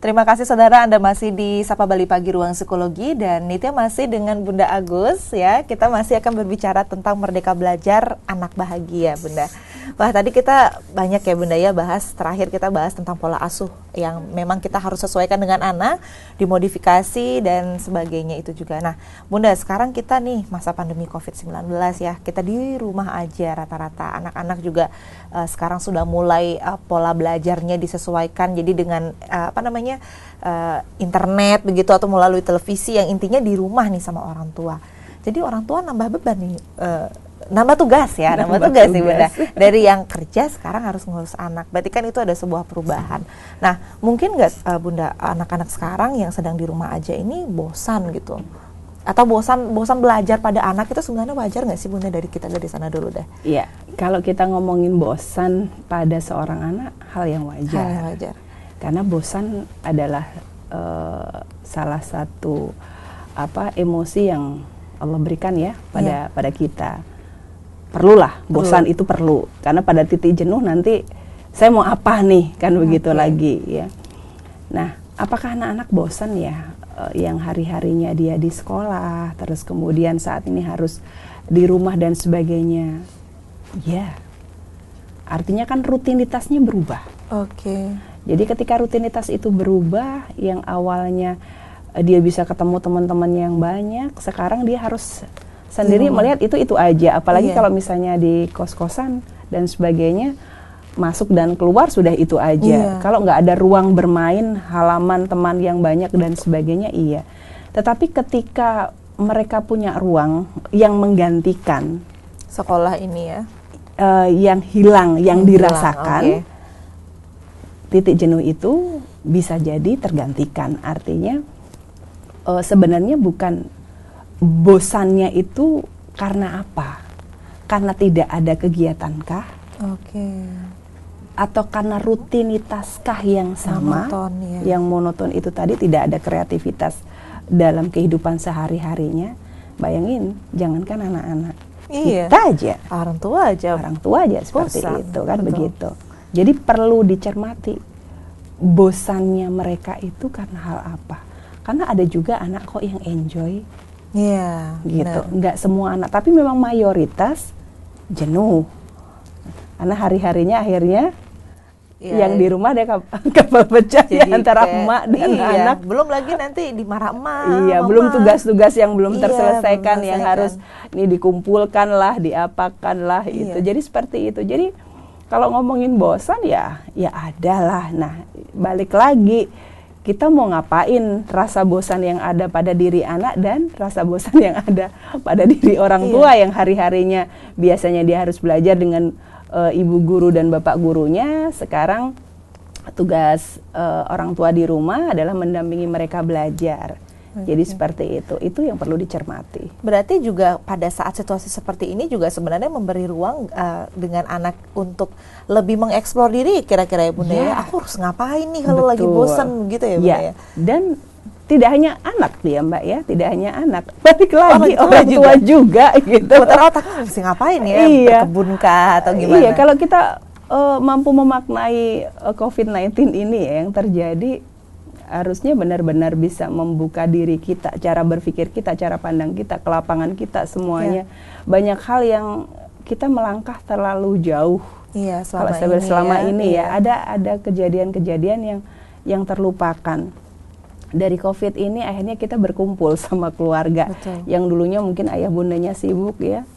Terima kasih saudara, Anda masih di Sapa Bali Pagi Ruang Psikologi dan Nitya masih dengan Bunda Agus ya. Kita masih akan berbicara tentang Merdeka Belajar Anak Bahagia, Bunda. Wah, tadi kita banyak ya Bunda ya terakhir kita bahas tentang pola asuh yang memang kita harus sesuaikan dengan anak, dimodifikasi dan sebagainya itu juga. Nah, Bunda, sekarang kita nih masa pandemi COVID-19 ya. Kita di rumah aja rata-rata. Anak-anak juga sekarang sudah mulai pola belajarnya disesuaikan jadi dengan internet begitu atau melalui televisi yang intinya di rumah nih sama orang tua. Jadi orang tua nambah beban nih, nambah tugas nih Bunda. Dari yang kerja sekarang harus ngurus anak. Berarti kan itu ada sebuah perubahan. Nah, mungkin nggak Bunda, anak-anak sekarang yang sedang di rumah aja ini bosan gitu? Atau bosan belajar pada anak itu sebenarnya wajar nggak sih Bunda? Dari kita dari sana dulu deh. Iya, kalau kita ngomongin bosan pada seorang anak, hal yang wajar. Hal yang wajar. Karena bosan adalah salah satu emosi yang Allah berikan ya pada kita. Perlulah, bosan itu perlu. Karena pada titik jenuh nanti saya mau apa nih, kan begitu lagi ya. Nah, apakah anak-anak bosan ya? Yang hari-harinya dia di sekolah, terus kemudian saat ini harus di rumah dan sebagainya. Ya, artinya kan rutinitasnya berubah. Oke. Jadi ketika rutinitas itu berubah, yang awalnya dia bisa ketemu teman-teman yang banyak, sekarang dia harus sendiri melihat itu aja. Apalagi kalau misalnya di kos-kosan dan sebagainya, masuk dan keluar sudah itu aja. Kalau nggak ada ruang bermain, halaman teman yang banyak dan sebagainya, iya. Tetapi ketika mereka punya ruang yang menggantikan sekolah ini ya, yang hilang, yang dirasakan, titik jenuh itu bisa jadi tergantikan. Artinya sebenarnya bukan bosannya itu karena apa? Karena tidak ada kegiatankah? Atau karena rutinitaskah yang sama, yang monoton itu tadi, tidak ada kreativitas dalam kehidupan sehari-harinya. Bayangin, jangankan anak-anak, kita aja, orang tua aja seperti itu kan. Begitu. Jadi perlu dicermati bosannya mereka itu karena hal apa. Karena ada juga anak kok yang enjoy, gitu. Nggak semua anak, tapi memang mayoritas jenuh. Karena hari-harinya akhirnya yang di rumah dia kapal pecah ya, antara emak dan anak. Belum lagi nanti dimarah emak. Belum tugas-tugas yang belum terselesaikan, yang harus ini dikumpulkan lah, diapakan lah itu. Jadi seperti itu. Jadi kalau ngomongin bosan ya ada lah. Nah, balik lagi, kita mau ngapain rasa bosan yang ada pada diri anak dan rasa bosan yang ada pada diri orang tua yang hari-harinya biasanya dia harus belajar dengan ibu guru dan bapak gurunya. Sekarang tugas orang tua di rumah adalah mendampingi mereka belajar. Jadi seperti itu yang perlu dicermati. Berarti juga pada saat situasi seperti ini juga sebenarnya memberi ruang dengan anak untuk lebih mengeksplor diri kira-kira ya Bunda ya. Aku harus ngapain nih kalau lagi bosan gitu ya Bunda ya. Dan tidak hanya anak dia Mbak ya, tidak hanya anak, balik lagi orang tua juga gitu. Putar otak mesti ngapain ya, berkebun kah atau gimana? Iya, kalau kita mampu memaknai COVID-19 ini ya, yang terjadi, harusnya benar-benar bisa membuka diri kita, cara berpikir kita, cara pandang kita, ke lapangan kita semuanya. Banyak hal yang kita melangkah terlalu jauh. Selama ini ya, ada kejadian-kejadian yang terlupakan. Dari COVID ini akhirnya kita berkumpul sama keluarga. Yang dulunya mungkin ayah bundanya sibuk ya.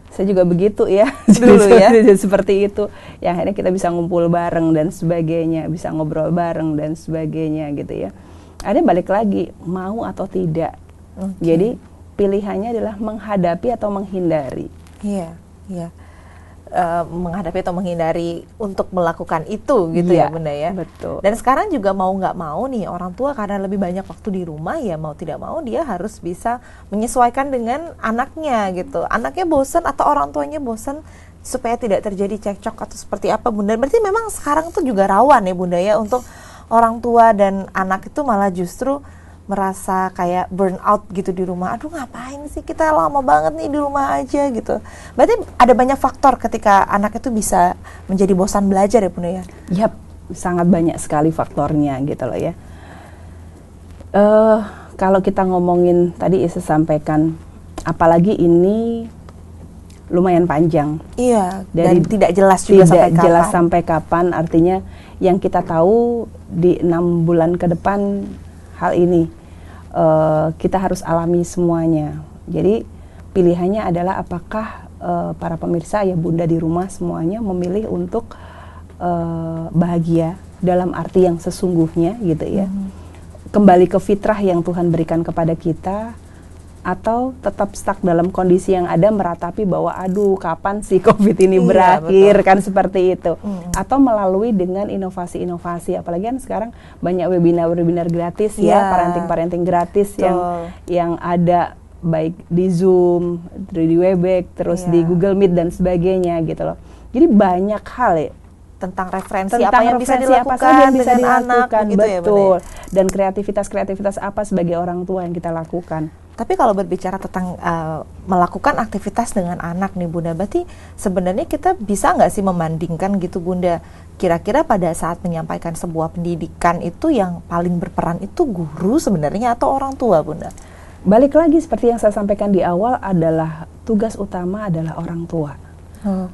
Saya juga begitu ya. Dulu ya. Seperti itu. Yang akhirnya kita bisa ngumpul bareng dan sebagainya, bisa ngobrol bareng dan sebagainya gitu ya. Ada balik lagi, mau atau tidak. Jadi pilihannya adalah menghadapi atau menghindari. Menghadapi atau menghindari untuk melakukan itu gitu ya Bunda ya. Betul. Dan sekarang juga mau nggak mau nih orang tua karena lebih banyak waktu di rumah ya mau tidak mau dia harus bisa menyesuaikan dengan anaknya gitu. Anaknya bosan atau orang tuanya bosan supaya tidak terjadi cekcok atau seperti apa Bunda. Berarti memang sekarang tuh juga rawan ya Bunda ya untuk orang tua dan anak itu malah justru merasa kayak burn out gitu di rumah. Aduh ngapain sih kita lama banget nih di rumah aja gitu. Berarti ada banyak faktor ketika anak itu bisa menjadi bosan belajar ya Bunda ya? Yap, sangat banyak sekali faktornya gitu loh ya. Kalau kita ngomongin tadi Isa sampaikan, apalagi ini lumayan panjang. Iya, Dan tidak jelas juga sampai tidak kapan. jelas sampai kapan. Artinya yang kita tahu di 6 bulan ke depan hal ini kita harus alami semuanya. Jadi pilihannya adalah apakah para pemirsa ya bunda di rumah semuanya memilih untuk bahagia dalam arti yang sesungguhnya gitu ya. Kembali ke fitrah yang Tuhan berikan kepada kita, atau tetap stuck dalam kondisi yang ada meratapi bahwa aduh kapan sih COVID ini berakhir, kan seperti itu. Atau melalui dengan inovasi-inovasi, apalagi kan sekarang banyak webinar-webinar gratis ya, parenting-parenting gratis yang ada baik di Zoom, di Webex, terus di Google Meet dan sebagainya gitu loh. Jadi banyak hal ya tentang referensi apa yang bisa dilakukan dengan anak, begitu ya, betul. Dan kreativitas apa sebagai orang tua yang kita lakukan. Tapi kalau berbicara tentang melakukan aktivitas dengan anak nih Bunda, berarti sebenarnya kita bisa nggak sih membandingkan gitu Bunda, kira-kira pada saat menyampaikan sebuah pendidikan itu yang paling berperan itu guru sebenarnya atau orang tua Bunda? Balik lagi seperti yang saya sampaikan di awal, adalah tugas utama adalah orang tua.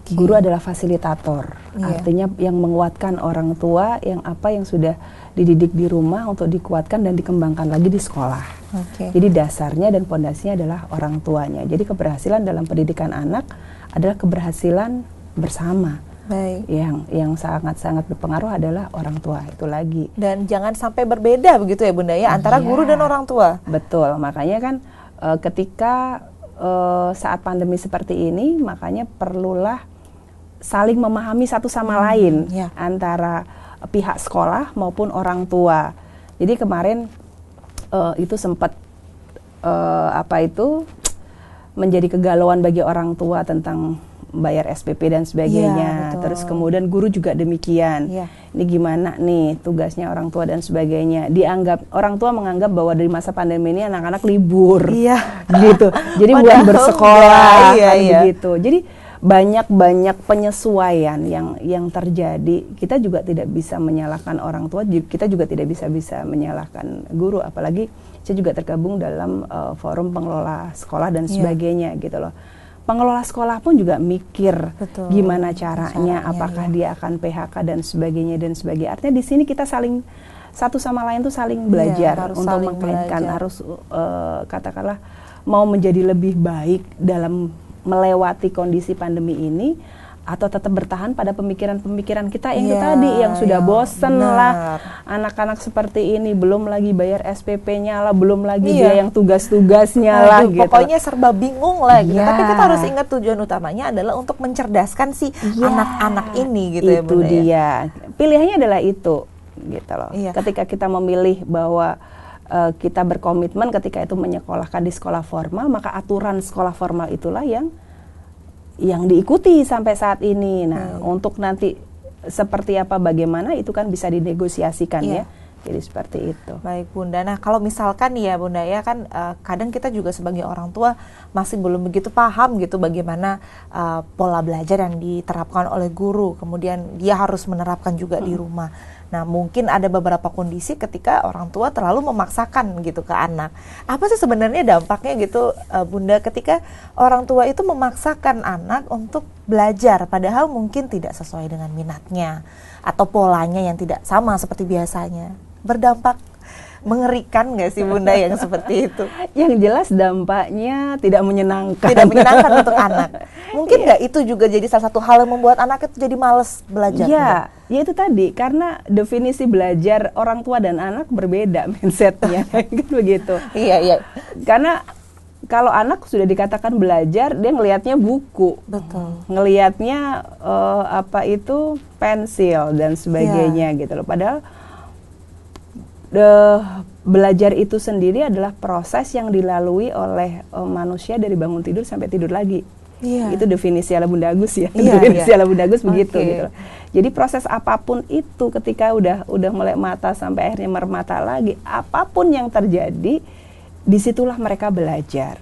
Guru adalah fasilitator, artinya yang menguatkan orang tua yang sudah dididik di rumah untuk dikuatkan dan dikembangkan lagi di sekolah. Jadi dasarnya dan pondasinya adalah orang tuanya. Jadi keberhasilan dalam pendidikan anak adalah keberhasilan bersama. Yang sangat-sangat berpengaruh adalah orang tua itu lagi. Dan jangan sampai berbeda begitu ya Bunda ya, antara guru dan orang tua. Betul, makanya kan ketika saat pandemi seperti ini, makanya perlulah saling memahami satu sama lain antara pihak sekolah maupun orang tua. Jadi kemarin itu sempat menjadi kegalauan bagi orang tua tentang bayar SPP dan sebagainya. Terus kemudian guru juga demikian. Ini gimana nih tugasnya orang tua dan sebagainya. Orang tua menganggap bahwa dari masa pandemi ini anak-anak libur, gitu. Jadi bukan bersekolah, kan begitu. Jadi banyak penyesuaian yang terjadi. Kita juga tidak bisa menyalahkan orang tua. Kita juga tidak bisa menyalahkan guru. Apalagi saya juga tergabung dalam forum pengelola sekolah dan sebagainya, gitu loh. Pengelola sekolah pun juga mikir gimana caranya, apakah dia akan PHK dan sebagainya. Artinya di sini kita saling satu sama lain tuh saling belajar untuk mengkaitkan, harus katakanlah mau menjadi lebih baik dalam melewati kondisi pandemi ini, atau tetap bertahan pada pemikiran-pemikiran kita yang itu tadi, yang sudah bosen lah anak-anak seperti ini, belum lagi bayar SPP-nya lah, belum lagi dia yang tugas-tugasnya lah gitu. Pokoknya serba bingung lah gitu. Tapi kita harus ingat tujuan utamanya adalah untuk mencerdaskan si anak-anak ini gitu ya Bunda. Itu dia. Pilihannya adalah itu gitu loh. Ketika kita memilih bahwa kita berkomitmen ketika itu menyekolahkan di sekolah formal, maka aturan sekolah formal itulah yang diikuti sampai saat ini. Nah, untuk nanti seperti apa, bagaimana itu kan bisa dinegosiasikan ya. Jadi seperti itu. Baik Bunda. Nah kalau misalkan ya Bunda ya kan kadang kita juga sebagai orang tua masih belum begitu paham gitu bagaimana pola belajar yang diterapkan oleh guru. Kemudian dia harus menerapkan juga di rumah. Nah mungkin ada beberapa kondisi ketika orang tua terlalu memaksakan gitu ke anak. Apa sih sebenarnya dampaknya gitu Bunda ketika orang tua itu memaksakan anak untuk belajar padahal mungkin tidak sesuai dengan minatnya atau polanya yang tidak sama seperti biasanya? Berdampak mengerikan nggak sih Bunda yang seperti itu? Yang jelas dampaknya tidak menyenangkan. Tidak menyenangkan untuk anak. Mungkin nggak itu juga jadi salah satu hal yang membuat anak itu jadi malas belajar? Ya itu tadi, karena definisi belajar orang tua dan anak berbeda mindsetnya, kan begitu. Iya. Karena kalau anak sudah dikatakan belajar, dia ngelihatnya buku, ngelihatnya pensil dan sebagainya gitu loh. Padahal belajar itu sendiri adalah proses yang dilalui oleh manusia dari bangun tidur sampai tidur lagi. Itu definisi ala Bunda Agus ya. Definisi ala Bunda Agus begitu gitu. Jadi proses apapun itu ketika udah melek mata sampai akhirnya mermata lagi, apapun yang terjadi, disitulah mereka belajar.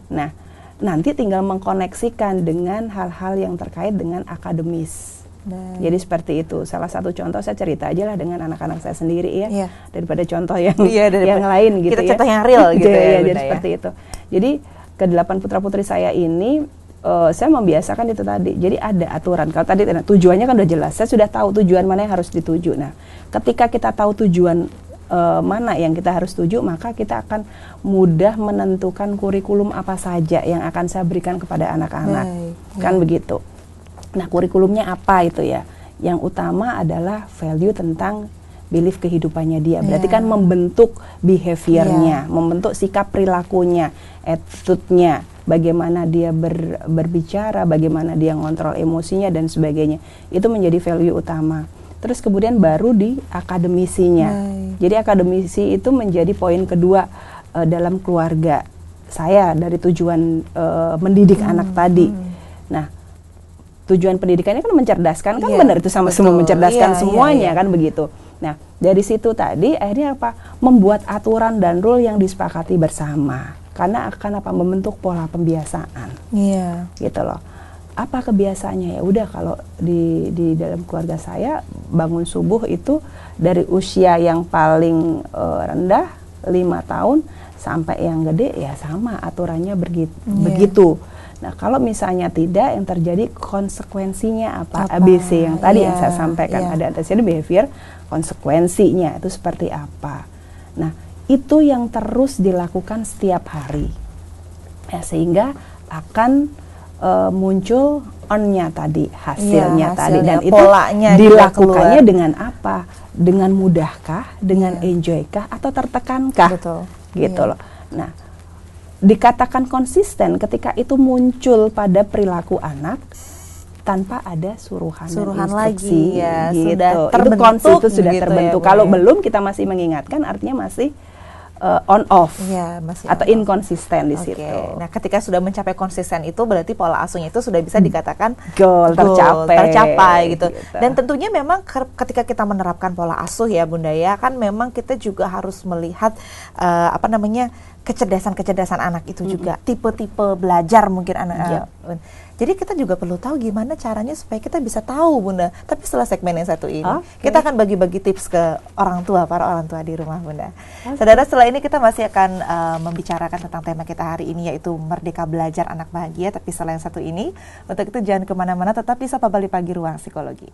Nah, nanti tinggal mengkoneksikan dengan hal-hal yang terkait dengan akademis. Baik. Jadi seperti itu. Salah satu contoh saya cerita aja lah dengan anak-anak saya sendiri ya, Iya. daripada contoh yang Daripada yang lain gitu kita ya. contoh yang real gitu ya, Iya, Bunda jadi ya. seperti itu. Jadi ke-8 putra-putri saya ini saya membiasakan itu tadi. Jadi ada aturan. Kalau tadi tujuannya kan udah jelas. Saya sudah tahu tujuan mana yang harus dituju. Nah, ketika kita tahu tujuan mana yang kita harus tuju, maka kita akan mudah menentukan kurikulum apa saja yang akan saya berikan kepada anak-anak. Kan begitu. Nah, kurikulumnya apa itu ya? Yang utama adalah value tentang belief kehidupannya dia. Berarti kan membentuk behaviornya, membentuk sikap perilakunya, attitude-nya, bagaimana dia berbicara, bagaimana dia ngontrol emosinya dan sebagainya. Itu menjadi value utama. Terus kemudian baru di akademisinya. Jadi akademisi itu menjadi poin kedua dalam keluarga saya dari tujuan mendidik anak tadi. Nah, tujuan pendidikannya kan mencerdaskan, kan benar itu sama semua mencerdaskan semuanya kan begitu. Nah, dari situ tadi akhirnya apa? Membuat aturan dan rule yang disepakati bersama. Karena akan apa? Membentuk pola pembiasaan. Iya. Gitu loh. Apa kebiasaannya? Ya udah, kalau di dalam keluarga saya bangun subuh itu dari usia yang paling rendah 5 tahun sampai yang gede ya sama aturannya begitu. Nah, kalau misalnya tidak, yang terjadi konsekuensinya apa? ABC yang tadi yang saya sampaikan, ada antecedent behavior, konsekuensinya itu seperti apa. Nah, itu yang terus dilakukan setiap hari. Ya, sehingga akan muncul on-nya tadi, hasilnya tadi, dan itu polanya dilakukannya dengan apa? Dengan mudahkah, dengan enjoykah, atau tertekankah? Betul. Gitu loh. Nah, dikatakan konsisten ketika itu muncul pada perilaku anak tanpa ada suruhan lagi ya, gitu. sudah terbentuk, itu sudah gitu terbentuk. Ya, kalau belum kita masih mengingatkan, artinya masih on off masih atau inkonsisten di situ. Nah, ketika sudah mencapai konsisten itu berarti pola asuhnya itu sudah bisa dikatakan goal tercapai gitu. Dan tentunya memang ketika kita menerapkan pola asuh ya Bunda ya, kan memang kita juga harus melihat kecerdasan anak itu juga, tipe-tipe belajar mungkin anak. Jadi kita juga perlu tahu gimana caranya supaya kita bisa tahu Bunda. Tapi setelah segmen yang satu ini, kita akan bagi-bagi tips ke para orang tua di rumah Bunda. Saudara, setelah ini kita masih akan membicarakan tentang tema kita hari ini, yaitu Merdeka Belajar Anak Bahagia. Tapi setelah yang satu ini, untuk itu jangan kemana-mana, tetap di Sapa Bali Pagi Ruang Psikologi.